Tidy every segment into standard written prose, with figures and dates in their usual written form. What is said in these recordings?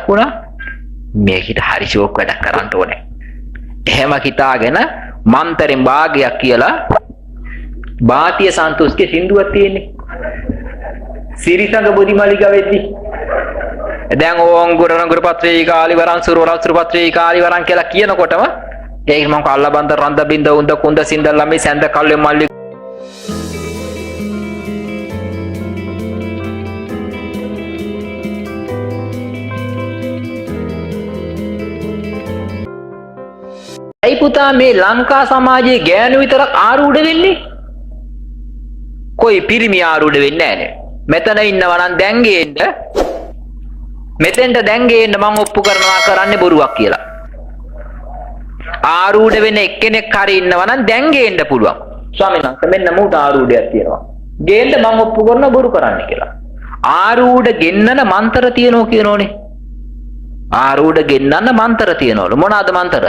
වුණා මේකිට හරි ෂෝක් වැඩක් කරන්න ඕනේ. එහෙම හිතාගෙන මන්තරෙන් භාගයක් කියලා බාතිය සන්තෝෂ්ගේ සින්දුවක් තියෙන්නේ. සිරිසඟ බොදිමලිගා වෙද්දි. දැන් ඕංගුර රංගුර පත්‍රේ කාලි වරන් සුරවරස්ත්‍ර පත්‍රේ කාලි වරන් කියලා කියනකොටම ඒක මම කල්ලා බන්ද රන්ද බින්ද උන්ද කුන්ද සින්දල් ළමයි සැන්ද කල්ලේ මල්ලි ඇයි පුතා මේ ලංකා සමාජයේ ගෑනු විතරක් ආරූඪ වෙන්නේ? කොයි පිරිමි ආරූඪ වෙන්නේ නැහනේ. මෙතන ඉන්නවා නම් දැන් ගේන්න. මෙතෙන්ට දැන් ගේන්න මම ඔප්පු කරනවා කරන්නේ බොරුවක් කියලා. ආරූඪ වෙන එක්කෙනෙක් හරි ඉන්නවා නම් දැන් ගේන්න පුළුවන්. ස්වාමීන් වහන්සේ මෙන්න මූට ආරූඪයක් තියෙනවා. ගේන්න මම ඔප්පු කරන බොරු කරන්න කියලා. ආරූඪ ගෙන්නන මන්තර තියෙනවා කියනෝනේ. ආරූඪ ගෙන්නන්න මන්තර තියෙනවලු. මොනවාද මන්තර?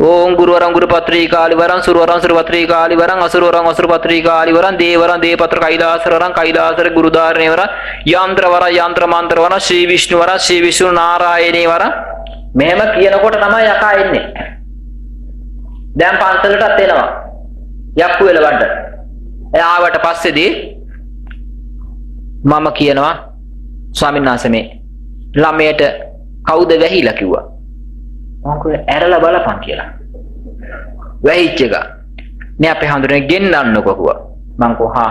ओम गुरुवरं गुरुपत्री कालिवरं सुरवरं सुरपत्री कालिवरं असुरवरं असुरपत्री कालिवरं देवरं देवपत्र कैलासवरं कैलासर गुरुदारणेवरं यांत्रवरं यांत्रमांत्रवरं श्री विष्णुवरं श्री विष्णु नारायणेवरं මෙහෙම කියනකොට තමයි යකා එන්නේ. දැන් පන්සලටත් එනවා. යක්කු වෙලවන්න. එයාවට පස්සේදී මම කියනවා ස්වාමීන් වහන්සේ මේ ළමයට කවුද වැහිලා කිව්වා. මම කිව්වා ඇරලා බලපන් කියලා. වැහිච්ච එක. නේ අපේ හඳුරන්නේ ගෙන්නන්නකෝ කිව්වා. මං කොහා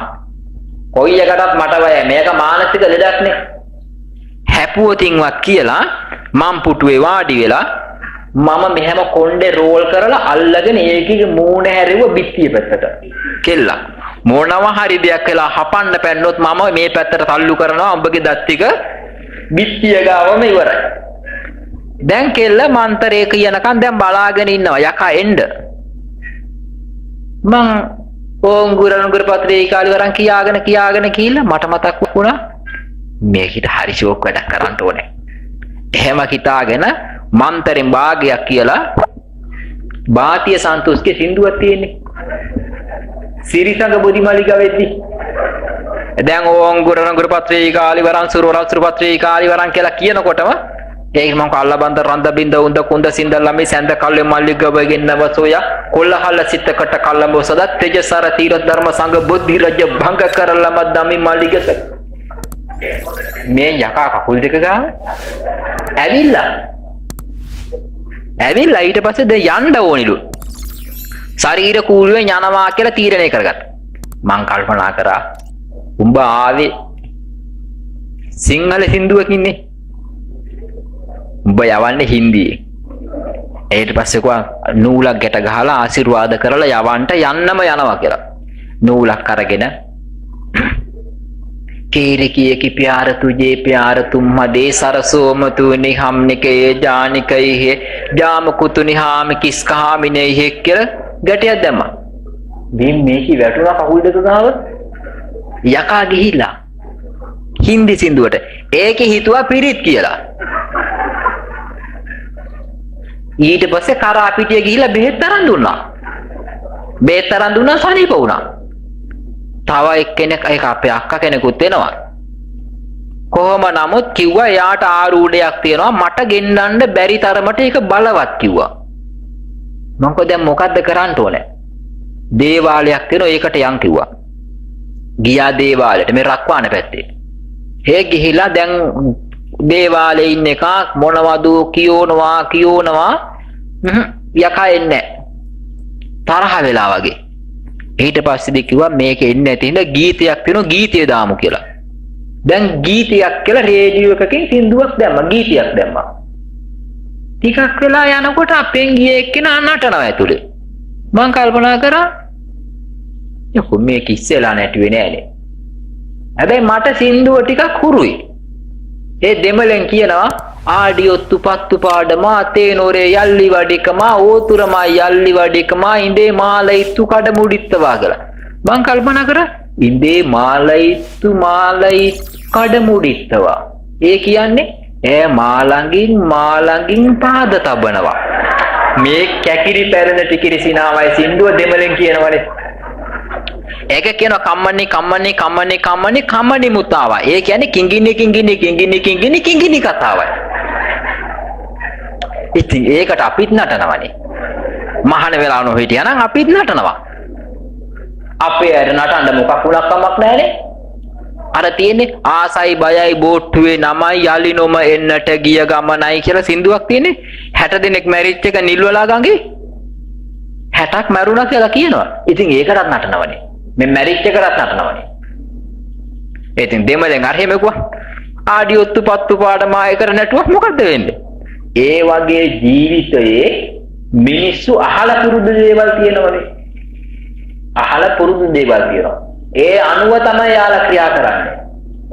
කොයි එකටත් මට වය මේක මානසික ලෙඩක් නේ. හැපුවතින්වත් කියලා මම පුටුවේ වාඩි වෙලා මම මෙහෙම කොණ්ඩේ රෝල් කරලා අල්ලගෙන ඒකේ මූණ හැරෙව බිත්තිය පැත්තට. කෙල්ල මොනවා හරි දෙයක් වෙලා හපන්න පැන්නොත් මම මේ පැත්තට තල්ලු කරනවා උඹගේ දත් ටික බිත්තිය ගාවම ඉවරයි. දැන් කෙල්ල මන්තරේ කියනකන් දැන් බලාගෙන ඉන්නවා යකා එන්න. මං ඕං ගුරුන් පත්‍රේ කාලි වරන් කියාගෙන කියලා මට මතක් වුණා මේකිට හරි ෂෝක් වැඩක් කරන්න ඕනේ. එහෙම හිතාගෙන මන්තරෙන් භාගයක් කියලා බාතිය සන්තෝෂ්ගේ සින්දුවක් තියෙන්නේ. සිරිසඟ බොදිමලිගා වෙද්දි. දැන් ඕං ගුරුන් පත්‍රේ කාලි වරන් සුරවරස්ත්‍ර පත්‍රේ කාලි වරන් කියලා කියනකොටම ඒක මම කල්ලා බන්ද රන්ද බින්ද උන්ද කුන්ද සින්දල් ළමයි සැන්ද කල්ලේ මල්ලි ගබගෙන්නව සෝය කොල්ලහල්ල සිතකට කල්ලඹ සදත් තේජසාර තීර ධර්ම සංඝ බුද්ධි රජ භංග කරලම දමි මල්ලිගස මේ යකා කකුල් දෙක ගාව ඇවිල්ලා ඊට පස්සේ දැන් යන්න ඕනිලු ශරීර කූලුවේ යනවා කියලා තීරණය කරගත්තා. මං කල්පනා කරා උඹ ආවේ සිංහල සින්දුවකින්නේ උඹ යවන්නේ හින්දියේ. ඊට පස්සේ කෝ නූලක් ගැට ගහලා ආශිර්වාද කරලා යවන්න යන්නම යනවා කියලා. නූලක් අරගෙන केरे किए की प्यार तुझे प्यार तुम्हारे सरसोम तू निहम निके जानिक हे जाम कुतु निहाम किस कहामी नहीं है කියලා ගැටියක් දැම්මා. මේ මේකි වැටුණා කකුල් දෙක ගාව. යකා ගිහිලා හින්දි සින්දුවට ඒකේ හිතුවා පිරිත් කියලා. ඊට පස්සේ කරා පිටිය ගිහිලා බෙහෙත් තරන් දුන්නා. බෙහෙත් තරන් දුන්නා සනීප වුණා. තව එක්කෙනෙක් ඒක අපේ අක්කා කෙනෙකුත් එනවා. කොහොම නමුත් කිව්වා යාට ආරූඪයක් තියෙනවා මට ගෙන්නන්න බැරි තරමට ඒක බලවත් කිව්වා. මම කො දැන් මොකද්ද කරන්න ඕනේ? දේවාලයක් තියෙනවා ඒකට යන් කිව්වා. ගියා දේවාලෙට මේ රක්වාන පැත්තේ. ඒ ගිහිලා දැන් දේවාලේ ඉන්න එක මොනවද කියෝනවා යකා එන්නේ තරහ වෙලා වගේ. ඊට පස්සේදී කිව්වා මේක එන්නේ නැති හින්දා ගීතයක් තියෙනවා ගීතය දාමු කියලා. දැන් ගීතයක් කියලා රේඩියෝ එකකින් සින්දුවක් දැම්මා ගීතයක් දැම්මා. ටිකක් වෙලා යනකොට අපෙන් ගියේ එක්කෙනා නටනවා ඇතුලේ. මං කල්පනා කරා යකෝ මේක ඉස්සෙලා නැටුවේ නෑනේ. හැබැයි මට සින්දුව ටිකක් හුරුයි. ඒ දෙමළෙන් කියනවා ආඩියොත්තු පත්තු පාඩමා තේනෝරේ යල්ලි වඩිකමා ඕතුරමා යල්ලි වඩිකමා ඉඳේ මාලයිත්තු කඩමුඩිත්තවා කියලා. මං කල්පනා කරා ඉඳේ මාලයිත්තු කඩමුඩිත්තවා. ඒ කියන්නේ ඈ මාළඟින් පාද තබනවා. මේ කැකිරි පැරණ ටිකිරි සිනාවයි සින්දුව දෙමළෙන් කියනවනේ. ඒක කියනවා කම්මනි මුතාවා. ඒ කියන්නේ කිංගිනි කතාවයි. ඉතින් ඒකට අපිත් නටනවනේ. මහාන වෙලා නොහිටියා නම් අපිත් නටනවා. අපේ අර නටන්න මොකක් උලක් කමක් නැහැනේ. අර තියෙන්නේ ආසයි බයයි බෝට්ටුවේ නමයි යලි නොම එන්නට ගිය ගමනයි කියලා සින්දුවක් තියෙන්නේ. 60 දෙනෙක් මැරිච් එක නිල්වලා ගඟේ 60ක් මැරුණා කියලා කියනවා. ඉතින් ඒකටත් නටනවනේ. මේ මැරිච් එකටත් නටනවනේ. ඉතින් දෙමළෙන් අර හැමකුවා ආඩියොත්තු පත්තු පාඩමාය කර නැටුවා මොකද්ද වෙන්නේ? ඒ වගේ ජීවිතයේ මිනිස්සු අහලා පුරුදු දේවල් තියෙනවනේ. අහලා පුරුදු දේවල් තියෙනවා. ඒ අනුව තමයි යාලා ක්‍රියා කරන්නේ.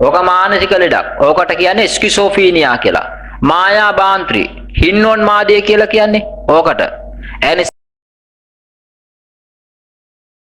ඕක මානසික ලෙඩක්. ඕකට කියන්නේ ස්කිසෝෆීනියා කියලා. මායා බාන්ත්‍රි, හින්නොන් මාදේ කියලා කියන්නේ ඕකට.